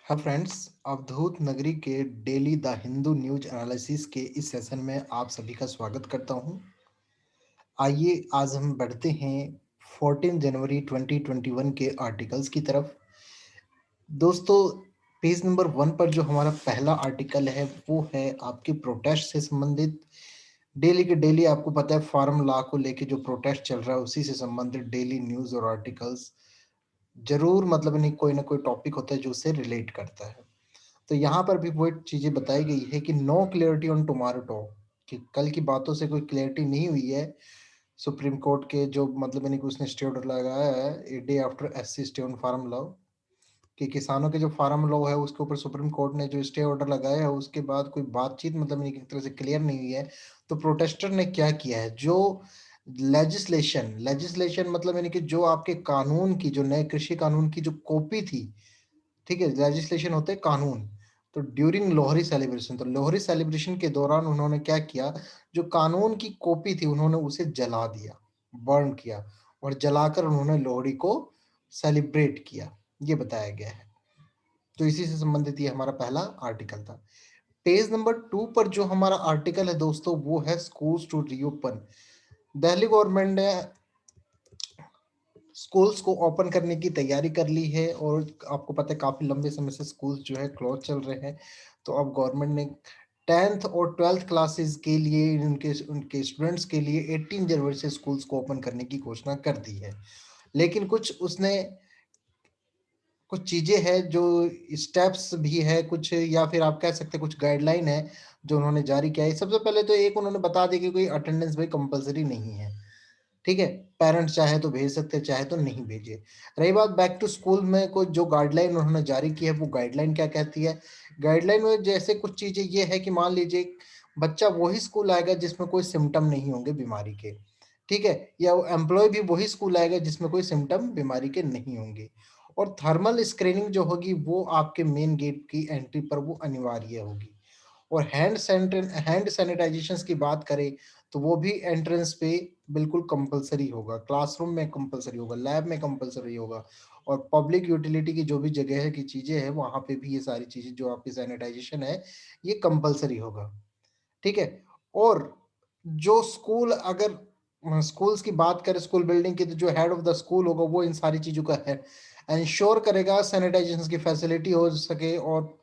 हाँ फ्रेंड्स, अवधूत नगरी के daily the Hindu news analysis के इस सेशन में आप सभी का स्वागत करता हूँ। आइए आज हम बढ़ते हैं 14 जनवरी 2021 के आर्टिकल्स की तरफ। दोस्तों, पेज नंबर 1 पर जो हमारा पहला आर्टिकल है वो है आपके प्रोटेस्ट से संबंधित। डेली के डेली आपको पता है फार्म लॉ को लेके जो प्रोटेस्ट चल रहा है उसी से संबंधित डेली न्यूज़ और आर्टिकल्स जरूर मतलब नहीं कोई ना कोई टॉपिक होता है जो उससे रिलेट करता है। तो यहाँ पर भी वो चीजें बताई गई है कि no clarity on tomorrow talk, कि कल की बातों से कोई क्लियरिटी नहीं हुई है। सुप्रीम कोर्ट के जो मतलब यानी कि उसने स्टे ऑर्डर लगाया है a day after SC stay on farm law, कि किसानों के जो फार्म लॉ है उसके ऊपर सुप्रीम कोर्ट ने जो स्टे ऑर्डर लगाया है उसके बाद कोई बातचीत मतलब यानी कि एक तरह से क्लियर नहीं हुई है। तो प्रोटेस्टर ने क्या किया है, जो लेजिस्लेशन लेजिस्लेशन मतलब यानी कि जो आपके कानून की जो नए कृषि कानून की जो कॉपी थी, ठीक है, लेजिस्लेशन होते हैं कानून। तो ड्यूरिंग लोहरी सेलिब्रेशन, तो लोहरी सेलिब्रेशन के दौरान उन्होंने क्या किया, जो कानून की कॉपी थी उन्होंने उसे जला दिया, बर्न किया, और जलाकर उन्होंने लोहड़ी को सेलिब्रेट किया, ये बताया गया है। तो इसी से संबंधित ये हमारा पहला आर्टिकल था। पेज नंबर 2 पर जो हमारा आर्टिकल है दोस्तों वो है schools to reopen. Delhi government ने स्कूल्स को ओपन करने की तैयारी कर ली है, और आपको पता है काफ़ी लंबे समय से स्कूल्स जो है क्लोज चल रहे हैं। तो अब गवर्नमेंट ने 10th और 12th क्लासेस के लिए उनके उनके स्टूडेंट्स के लिए 18 जनवरी से स्कूल्स को ओपन करने की घोषणा कर दी है। लेकिन कुछ उसने कुछ चीज़ें हैं जो स्टेप्स भी है कुछ, या फिर आप कह सकते हैं कुछ गाइडलाइन है जो उन्होंने जारी किया है। सबसे पहले तो एक उन्होंने बता दिया कि कोई अटेंडेंस भाई कंपलसरी नहीं है, ठीक है? पेरेंट्स चाहे तो भेज सकते हैं, चाहे तो नहीं भेजिए। रही बात बैक टू स्कूल में कोई जो गाइडलाइन उन्होंने जारी की है, वो गाइडलाइन क्या कहती है? गाइडलाइन में जैसे कुछ चीज़ें ये है कि मान लीजिए बच्चा वही स्कूल आएगा जिसमें कोई सिम्पटम नहीं होंगे बीमारी के, ठीक है? या वो एम्प्लॉयी भी वही स्कूल आएगा जिसमें कोई सिम्पटम बीमारी के नहीं होंगे। और थर्मल स्क्रीनिंग जो होगी वो आपके मेन गेट की एंट्री पर वो अनिवार्य होगी। और हैंड सैनिटाइजेशंस की बात करें तो वो भी एंट्रेंस पे बिल्कुल कंपलसरी होगा, क्लासरूम में कंपलसरी होगा, लैब में कंपलसरी होगा, और पब्लिक यूटिलिटी की जो भी जगह है की चीज़ें हैं वहाँ पे भी ये सारी चीज़ें जो आपकी सैनिटाइजेशन है ये कंपलसरी होगा, ठीक है? और जो स्कूल अगर स्कूल्स की बात करें, स्कूल बिल्डिंग की, तो जो हेड ऑफ द स्कूल होगा वो इन सारी चीज़ों का है इंश्योर करेगा सैनिटाइजेशन की फैसिलिटी हो सके। और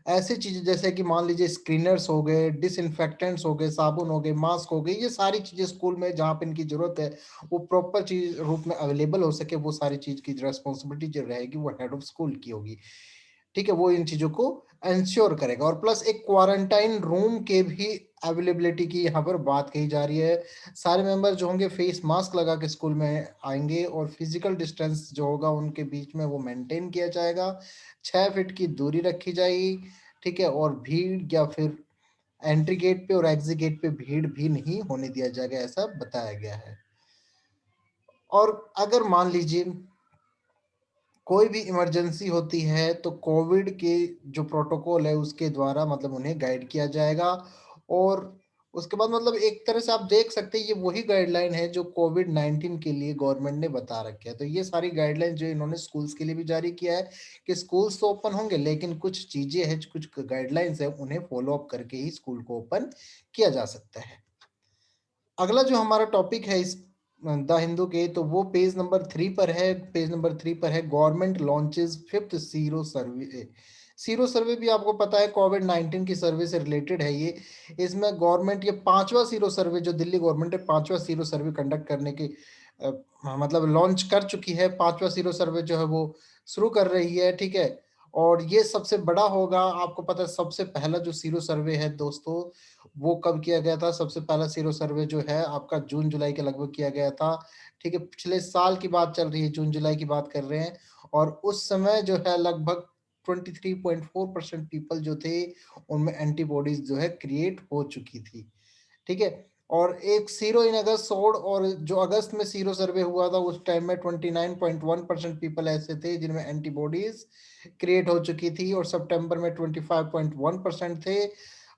ऐसी चीज़ें जैसे कि मान लीजिए स्क्रीनर्स हो गए, डिसइंफेक्टेंट्स हो गए, साबुन हो गए, मास्क हो गए, ये सारी चीज़ें स्कूल में जहाँ पे इनकी ज़रूरत है वो प्रॉपर चीज़ रूप में अवेलेबल हो सके, वो सारी चीज़ की रिस्पॉन्सिबिलिटी जो रहेगी वो हेड ऑफ स्कूल की होगी, ठीक है? वो इन चीज़ों को एंश्योर करेगा। और प्लस एक क्वारंटाइन रूम के भी अवेलेबिलिटी की यहाँ पर बात कही जा रही है। सारे मेंबर जो होंगे फेस मास्क लगा के स्कूल में आएँगे, और फिजिकल डिस्टेंस जो होगा उनके बीच में वो मेंटेन किया जाएगा। 6 फीट की दूरी रखी जाएगी, ठीक है? और भीड़ या फिर एंट्री गेट पे और एग्ज़िट गेट पे भीड़ भी नहीं होने दिया जाएगा, ऐसा बताया गया है। और अगर मान लीजिए कोई भी इमरजेंसी होती है तो कोविड के जो प्रोटोकॉल है उसके द्वारा मतलब उन्हें गाइड किया जाएगा। और उसके बाद मतलब एक तरह से आप देख सकते हैं ये वही गाइडलाइन है जो कोविड-19 के लिए गवर्नमेंट ने बता रखी है। तो ये सारी गाइडलाइन जो इन्होंने स्कूल्स के लिए भी जारी किया है कि स्कूल्स तो ओपन होंगे, लेकिन कुछ चीज़ें हैं, कुछ गाइडलाइंस हैं, उन्हें फॉलो अप करके ही स्कूल को ओपन किया जा सकता है। अगला जो हमारा टॉपिक है इस द हिंदू के, तो वो पेज नंबर 3 पर है। पेज नंबर 3 पर है government launches 5th sero survey. Sero survey भी आपको पता है कोविड-19 की सर्वे से रिलेटेड है ये। इसमें गवर्नमेंट ये 5वां सीरो सर्वे जो दिल्ली गवर्नमेंट है 5वां सीरो सर्वे कंडक्ट करने की अ, मतलब लॉन्च कर चुकी है। 5वां सीरो सर्वे जो है वो शुरू कर रही है, ठीक है? और ये सबसे बड़ा होगा। आपको पता है सबसे पहला जो सीरो सर्वे है दोस्तों वो कब किया गया था? सबसे पहला सीरो सर्वे जो है आपका जून-जुलाई के लगभग किया गया था, ठीक है? पिछले साल की बात चल रही है, जून-जुलाई की बात कर रहे हैं। और उस समय जो है लगभग 23.4% पीपल जो थे, उनमें एंटीबॉडीज़ जो है क्रिएट हो चुकी थी, ठीक है? और एक सीरो इन अगस्त सोड, और जो अगस्त में सीरो सर्वे हुआ था उस टाइम में 29.1% पीपल ऐसे थे जिनमें एंटीबॉडीज़ क्रिएट हो चुकी थी, और सितंबर में 25.1% थे,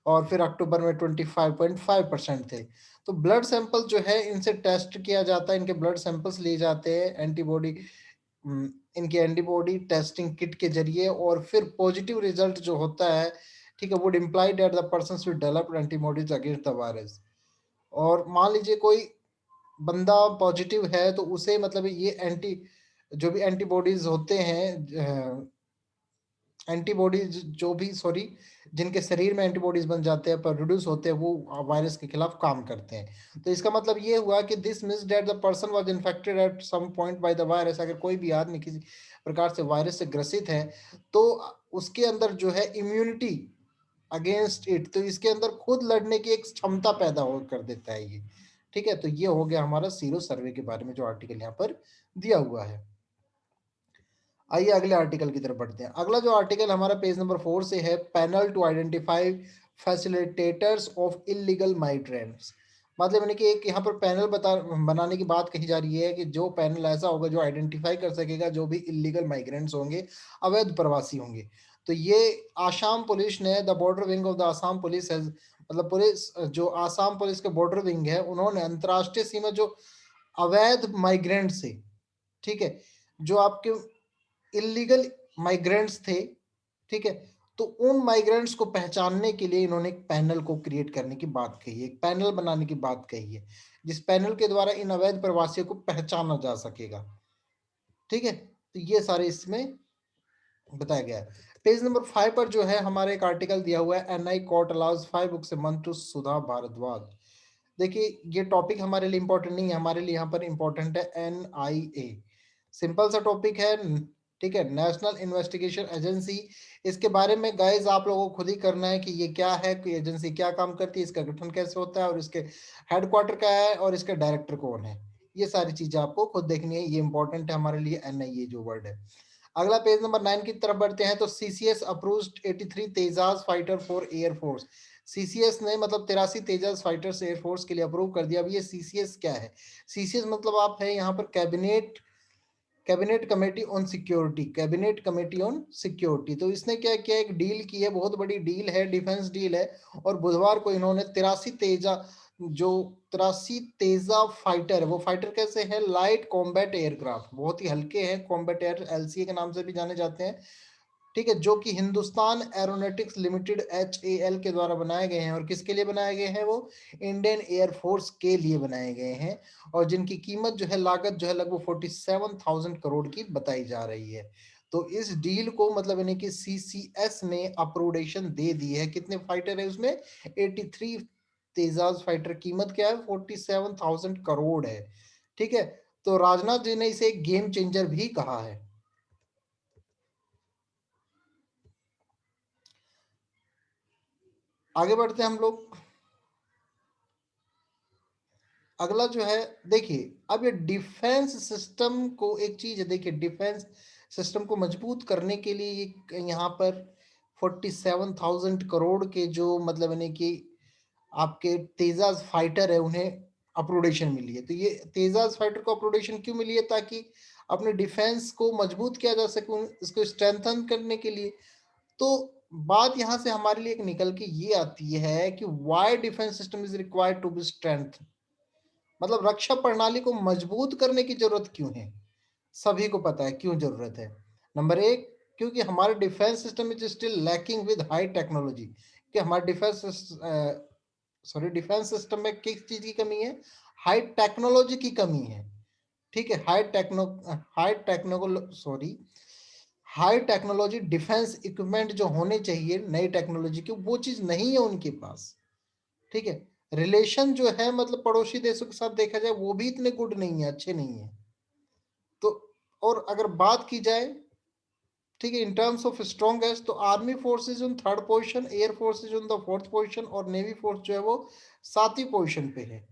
और फिर अक्टूबर में 25.5% थे। तो ब्लड सैंपल जो है इनसे टेस्ट किया जाता है, इनके ब्लड सैंपल्स लिए जाते हैं एंटीबॉडी इनके एंटीबॉडी टेस्टिंग किट के जरिए, और फिर पॉजिटिव रिजल्ट जो होता है, ठीक है, would imply that the person should develop antibodies against the virus. और मान लीजिए कोई बंदा पॉजिटिव है तो उसे मतलब ये जो भी एंटीबॉडीज होते हैं, एंटीबॉडीज जो भी सॉरी जिनके शरीर में एंटीबॉडीज बन जाते हैं, प्रोड्यूस होते हैं, वो वायरस के खिलाफ काम करते हैं। तो इसका मतलब ये हुआ कि this means that the person was infected at some point by the virus. अगर कोई भी आदमी किसी प्रकार से वायरस से ग्रसित है तो उसके अंदर जो है इम्यूनिटी अगेंस्ट इट, तो इसके अंदर खुद लड़ने की एक क्षमता पैदा हो कर देता है ये। ठीक है, तो ये हो गया हमारा सीरो सर्वे के बारे में जो आर्टिकल यहाँ पर दिया हुआ है। आइए अगले आर्टिकल की तरफ बढ़ते हैं। अगला जो आर्टिकल हमारा पेज नंबर 4 से है, panel to identify facilitators of illegal migrants. मतलब यानी कि एक यहाँ पर पैनल बनाने की बात कही जा रही है कि जो पैनल ऐसा होगा जो आइडेंटिफाई कर सकेगा जो भी इलीगल माइग्रेंट्स होंगे, अवैध प्रवासी होंगे। तो ये आसाम पुलिस ने, the border wing of the Assam police है, मतलब पुलिस जो आसाम पुलिस के बॉर्डर विंग है, उन्होंने अंतरराष्ट्रीय सीमा जो अवैध माइग्रेंट्स है, ठीक है, जो आपके इलीगल माइग्रेंट्स थे, ठीक है, तो उन माइग्रेंट्स को पहचानने के लिए इन्होंने एक पैनल को क्रिएट करने की बात कही है, एक पैनल बनाने की बात कही है, जिस पैनल के द्वारा इन अवैध प्रवासियों को पहचाना जा सकेगा। ठीक है, तो ये सारे इसमें बताया गया है। पेज नंबर 5 पर जो है हमारे एक आर्टिकल दिया हुआ है, NI court allows 5 books a month to Sudha Bharadwaj. देखिए ये टॉपिक हमारे लिए इंपॉर्टेंट नहीं है, हमारे लिए यहाँ पर इंपॉर्टेंट है एनआईए। सिंपल सा टॉपिक है, ठीक है, नेशनल इन्वेस्टिगेशन एजेंसी। इसके बारे में गाइस आप लोगों को खुद ही करना है कि ये क्या है, कि एजेंसी क्या काम करती है, इसका गठन कैसे होता है, और इसके हेडक्वार्टर क्या है, और इसके डायरेक्टर कौन है। ये सारी चीजें आपको खुद देखनी है, ये इंपॉर्टेंट है हमारे लिए एनआईए जो वर्ड है। अगला पेज नंबर 9 की तरफ बढ़ते हैं, तो CCS approved 83 Tejas fighter for air force. CCS ने मतलब 83 तेजस फाइटर्स एयरफोर्स के लिए अप्रूव कर दिया। अब ये सीसीएस क्या है? सीसीएस मतलब आप है यहाँ पर cabinet committee on security, cabinet committee on security. तो इसने क्या किया, एक डील की है, बहुत बड़ी डील है, डिफेंस डील है, और बुधवार को इन्होंने 83 तेजा फाइटर है, वो फाइटर कैसे है, लाइट कॉम्बैट एयरक्राफ्ट, बहुत ही हल्के हैं, कॉम्बैट एयर एलसीए के नाम से भी जाने जाते हैं, ठीक है, जो कि हिंदुस्तान एरोनॉटिक्स लिमिटेड HAL के द्वारा बनाए गए हैं। और किसके लिए बनाए गए हैं? वो इंडियन एयरफोर्स के लिए बनाए गए हैं, और जिनकी कीमत जो है, लागत जो है, लगभग 47,000 करोड़ की बताई जा रही है। तो इस डील को मतलब यानी कि CCS ने अप्रूवेशन दे दी है। कितने फाइटर है उसमें? 83 तेजाज फाइटर, कीमत क्या है? 47,000 करोड़ है। ठीक है, तो राजनाथ जी ने इसे एक गेम चेंजर भी कहा है। आगे बढ़ते हैं हम लोग। अगला जो है, देखिए अब ये डिफेंस सिस्टम को, एक चीज है देखिए, डिफेंस सिस्टम को मजबूत करने के लिए यहाँ पर 47,000 करोड़ के जो मतलब यानी कि आपके तेजाज फाइटर है, उन्हें अप्रोडेशन मिली है। तो ये तेजाज फाइटर को अप्रोडेशन क्यों मिली है? ताकि अपने डिफेंस को मजबूत किया जा सके, इसको स्ट्रेंथन करने के लिए। तो बात यहाँ से हमारे लिए एक निकल के ये आती है कि why defence system is required to be strength, मतलब रक्षा प्रणाली को मजबूत करने की जरूरत क्यों है? सभी को पता है क्यों जरूरत है। नंबर एक, क्योंकि हमारे defence system is still lacking with high technology. कि हमारे डिफेंस सिस्टम में किस चीज की कमी है? हाई टेक्नोलॉजी की कमी है। ठीक है, हाई टेक्नोलॉजी डिफेंस इक्विपमेंट जो होने चाहिए नई टेक्नोलॉजी के, वो चीज नहीं है उनके पास। ठीक है, रिलेशन जो है मतलब पड़ोसी देशों के साथ देखा जाए वो भी इतने गुड नहीं है, अच्छे नहीं है। तो और अगर बात की जाए, ठीक है, इन टर्म्स ऑफ स्ट्रॉन्गेस्ट, तो army forces on third position, air forces on the fourth position, और नेवी फोर्स जो है वो 7वीं पोजीशन पे है।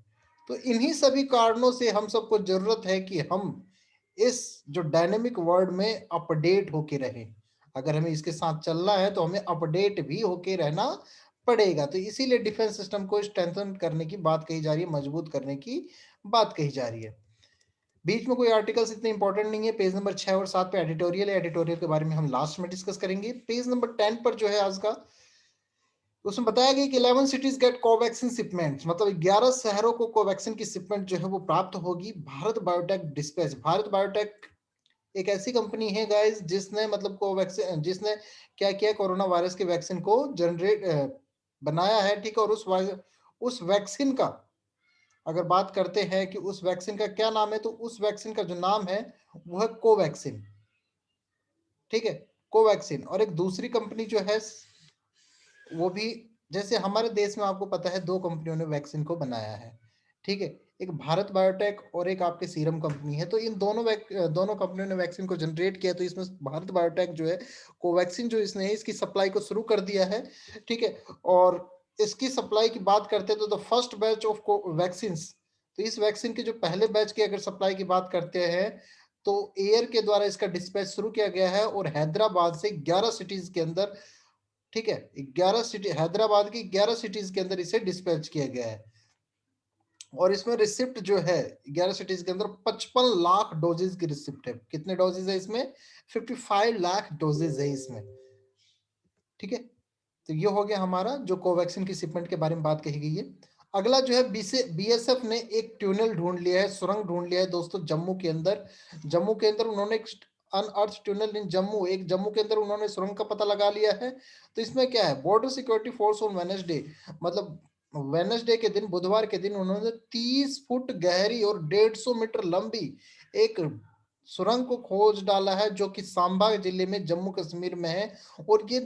तो इन्हीं सभी कारणों से हम सबको जरूरत है कि हम इस जो डायनेमिक वर्ल्ड में अपडेट होके रहें। अगर हमें इसके साथ चलना है तो हमें अपडेट भी होके रहना पड़ेगा। तो इसीलिए डिफेंस सिस्टम को स्ट्रेंथन करने की बात कही जा रही है, मजबूत करने की बात कही जा रही है। बीच में कोई आर्टिकल्स इतने इंपॉर्टेंट नहीं है। पेज नंबर 6 और 7 पे एडिटोरियल है, एडिटोरियल के बारे में हम लास्ट में डिस्कस करेंगे। पेज नंबर 10 पर जो है आज का, उसमें बताया गया कि 11 सिटीज गेट कोवैक्सीन शिपमेंट्स, मतलब 11 शहरों को कोवैक्सीन की शिपमेंट जो है वो प्राप्त होगी। Bharat biotech dispatch, Bharat biotech एक ऐसी कंपनी है गाइस जिसने मतलब कोवैक्सीन, जिसने क्या किया, कोरोना वायरस के वैक्सीन को जनरेट बनाया है, ठीक है। और उस वैक्सीन का अगर बात करते हैं कि उस वैक्सीन का क्या नाम है, तो उस वैक्सीन का जो नाम है वो है कोवैक्सीन, ठीक है, कोवैक्सीन। और एक दूसरी कंपनी जो है वो भी, जैसे हमारे देश में आपको पता है दो कंपनियों ने वैक्सीन को बनाया है, ठीक है, एक भारत बायोटेक और एक आपके सीरम कंपनी है। तो इन दोनों कंपनियों ने वैक्सीन को जनरेट किया। तो इसमें भारत बायोटेक जो है कोवैक्सीन जो इसने है इसकी सप्लाई को शुरू कर दिया है, ठीक है। और इसकी सप्लाई की बात करते हैं तो the first batch of vaccine, तो इस वैक्सीन के जो पहले बैच की अगर सप्लाई की बात करते हैं तो एयर के द्वारा इसका डिस्पैच शुरू किया गया है और हैदराबाद से 11 सिटीज के अंदर, ठीक है, 11 सिटी, हैदराबाद की 11 सिटीज के अंदर इसे डिस्पैच किया गया है। और इसमें रिसिप्ट जो है 11 सिटीज के अंदर 55 लाख डोजेज की रिसिप्ट है। कितने डोजेज है इसमें? 55 लाख डोजेज है इसमें, ठीक है। तो ये हो गया हमारा जो कोवैक्सीन की शिपमेंट के बारे में बात कही गई है। अगला जो है बीएसएफ ने एक ट्यूनल ढूंढ लिया है, सुरंग ढूंढ लिया है दोस्तों जम्मू के अंदर। जम्मू के अंदर उन्होंने एक अनअर्थ ट्यूनल इन जम्मू, एक जम्मू के अंदर उन्होंने सुरंग का पता लगा लिया है। तो इसमें क्या है, border security force on Wednesday, मतलब वेडनेसडे के दिन, बुधवार के दिन उन्होंने 30 फुट गहरी और 150 मीटर लंबी एक सुरंग को खोज डाला है जो कि सांबा जिले में जम्मू कश्मीर में है। और ये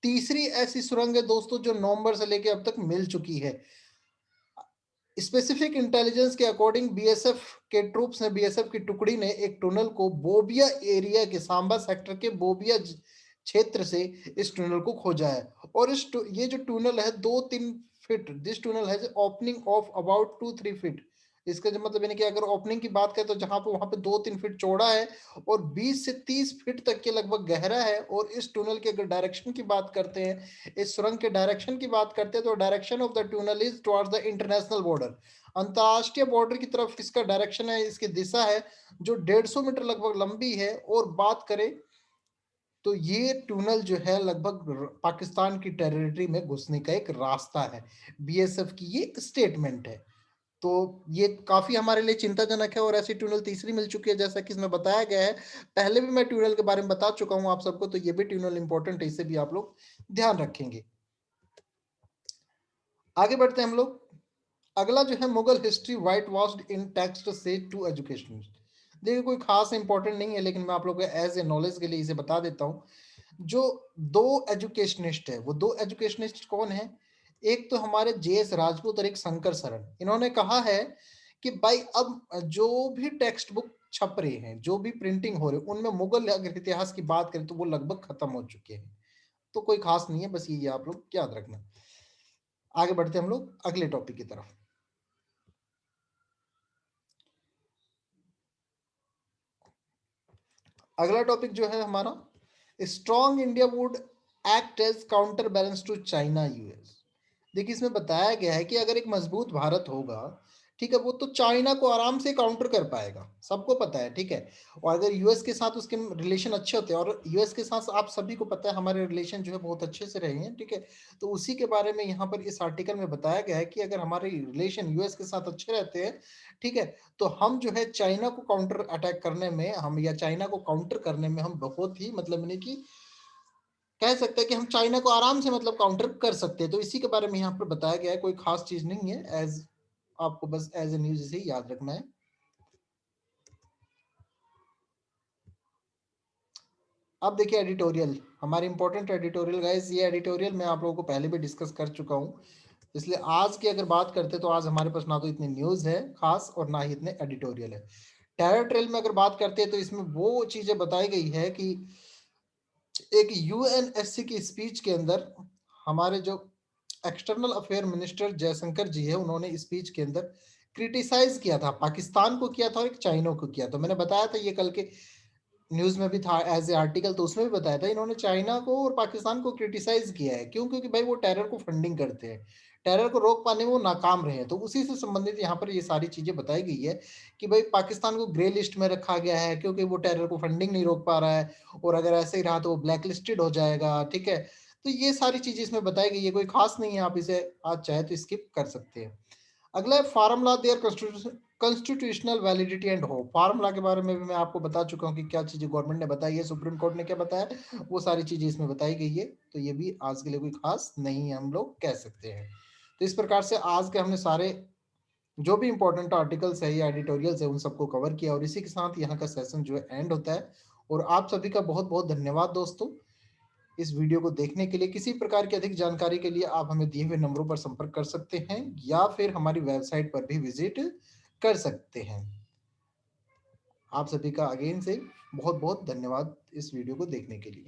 तीसरी ऐसी सुरंग है दोस्तों जो नवंबर से लेकर अब तक मिल चुकी है। स्पेसिफिक इंटेलिजेंस के अकॉर्डिंग बीएसएफ के ट्रूप्स ने, बीएसएफ की टुकड़ी ने एक टनल को बोबिया एरिया के, सांबा सेक्टर के बोबिया क्षेत्र से इस टनल को खोजा है। और ये जो टनल है 2-3 फीट, दिस टनल है ओपनिंग ऑफ अबाउट 2-3 फीट। इसका जो मतलब यानी कि अगर ओपनिंग की बात करें तो जहां पे वहां पे 2-3 फीट चौड़ा है और 20 से 30 फीट तक के लगभग गहरा है। और इस टनल के अगर डायरेक्शन की बात करते हैं, इस सुरंग के डायरेक्शन की बात करते हैं तो direction of the tunnel is towards the international border, अंतरराष्ट्रीय बॉर्डर की तरफ इसका डायरेक्शन है, इसकी दिशा है, जो 150 मीटर लगभग लंबी है। और बात करें तो ये टनल जो है लगभग पाकिस्तान की टेरिटरी में घुसने का एक रास्ता है। बीएसएफ की ये स्टेटमेंट है। तो ये काफी हमारे लिए चिंताजनक है। और ऐसी ट्यूनल तीसरी मिल चुकी है जैसा कि इसमें बताया गया है। पहले भी मैं ट्यूनल के बारे में बता चुका हूं आप सबको, तो ये भी ट्यूनल इंपॉर्टेंट है, इसे भी आप लोग ध्यान रखेंगे। आगे बढ़ते हैं हम लोग। अगला जो है मुगल हिस्ट्री व्हाइट वॉश्ड इन टेक्स्ट से टू एजुकेशन। देखिए कोई खास इंपॉर्टेंट नहीं है लेकिन मैं आप लोगों को एज ए नॉलेज के लिए इसे बता देता हूँ। जो दो एजुकेशनिस्ट है वो दो एजुकेशनिस्ट कौन है? एक तो हमारे जेएस राजपूत और एक शंकर सरन। इन्होंने कहा है कि भाई अब जो भी टेक्स्ट बुक छप रहे हैं, जो भी प्रिंटिंग हो रहे हैं, उनमें मुगल अगर इतिहास की बात करें तो वो लगभग खत्म हो चुके हैं। तो कोई खास नहीं है, बस ये आप लोग याद रखना। आगे बढ़ते हैं हम लोग अगले टॉपिक की तरफ। अगला टॉपिक जो है हमारा, strong India would act as counterbalance to China US. देखिए इसमें बताया गया है कि अगर एक मजबूत भारत होगा, ठीक है, वो तो चाइना को आराम से काउंटर कर पाएगा, सबको पता है, ठीक है। और अगर यूएस के साथ उसके रिलेशन अच्छे होते हैं, और यूएस के साथ आप सभी को पता है हमारे रिलेशन जो है बहुत अच्छे से रहे हैं, ठीक है। तो उसी के बारे में यहाँ पर इस आर्टिकल में बताया गया है कि अगर हमारे रिलेशन यूएस के साथ अच्छे रहते हैं, ठीक है, तो हम जो है चाइना को काउंटर अटैक करने में, हम या चाइना को काउंटर करने में हम बहुत ही मतलब नहीं कि कह सकते हैं कि हम चाइना को आराम से मतलब काउंटर कर सकते हैं। तो इसी के बारे में यहाँ पर बताया गया है, कोई खास चीज नहीं है, एज आपको बस एज ए न्यूज इसे याद रखना है। अब देखिए एडिटोरियल, हमारे इंपॉर्टेंट एडिटोरियल गाइस। ये एडिटोरियल मैं आप लोगों को पहले भी डिस्कस कर चुका हूँ, इसलिए आज की अगर बात करते हैं तो आज हमारे पास ना तो इतनी न्यूज है खास और ना ही इतने एडिटोरियल है। टेरर ट्रेल में अगर बात करते हैं तो इसमें वो चीजें बताई गई है कि एक यूएनएससी की स्पीच के अंदर हमारे जो एक्सटर्नल अफेयर मिनिस्टर जयशंकर जी है, उन्होंने स्पीच के अंदर क्रिटिसाइज किया था, पाकिस्तान को किया था और एक चाइना को किया था। मैंने बताया था ये कल के न्यूज में भी था एज ए आर्टिकल, तो उसमें भी बताया था इन्होंने चाइना को और पाकिस्तान को क्रिटिसाइज किया है। क्यों? क्योंकि भाई वो टेरर को फंडिंग करते हैं, टेरर को रोक पाने में वो नाकाम रहे हैं। तो उसी से संबंधित यहाँ पर ये सारी चीजें बताई गई है कि भाई पाकिस्तान को ग्रे लिस्ट में रखा गया है क्योंकि वो टेरर को फंडिंग नहीं रोक पा रहा है, और अगर ऐसे ही रहा तो वो ब्लैक लिस्टेड हो जाएगा, ठीक है। तो ये सारी चीजें इसमें बताई गई है, कोई खास नहीं है, आप इसे आज चाहे तो स्किप कर सकते हैं। अगला है formula there constitutional validity and hope. Formula के बारे में भी मैं आपको बता चुका हूँ कि क्या चीजें गवर्नमेंट ने बताई है, सुप्रीम कोर्ट ने क्या बताया, वो सारी चीजें इसमें बताई गई है। तो ये भी आज के लिए कोई खास नहीं है, हम लोग कह सकते हैं। तो इस प्रकार से आज के हमने सारे जो भी इंपॉर्टेंट आर्टिकल्स है या एडिटोरियल्स है उन सबको कवर किया, और इसी के साथ यहाँ का सेशन जो है एंड होता है। और आप सभी का बहुत बहुत धन्यवाद दोस्तों इस वीडियो को देखने के लिए। किसी प्रकार की अधिक जानकारी के लिए आप हमें दिए हुए नंबरों पर संपर्क कर सकते हैं या फिर हमारी वेबसाइट पर भी विजिट कर सकते हैं। आप सभी का अगेन से बहुत बहुत धन्यवाद इस वीडियो को देखने के लिए।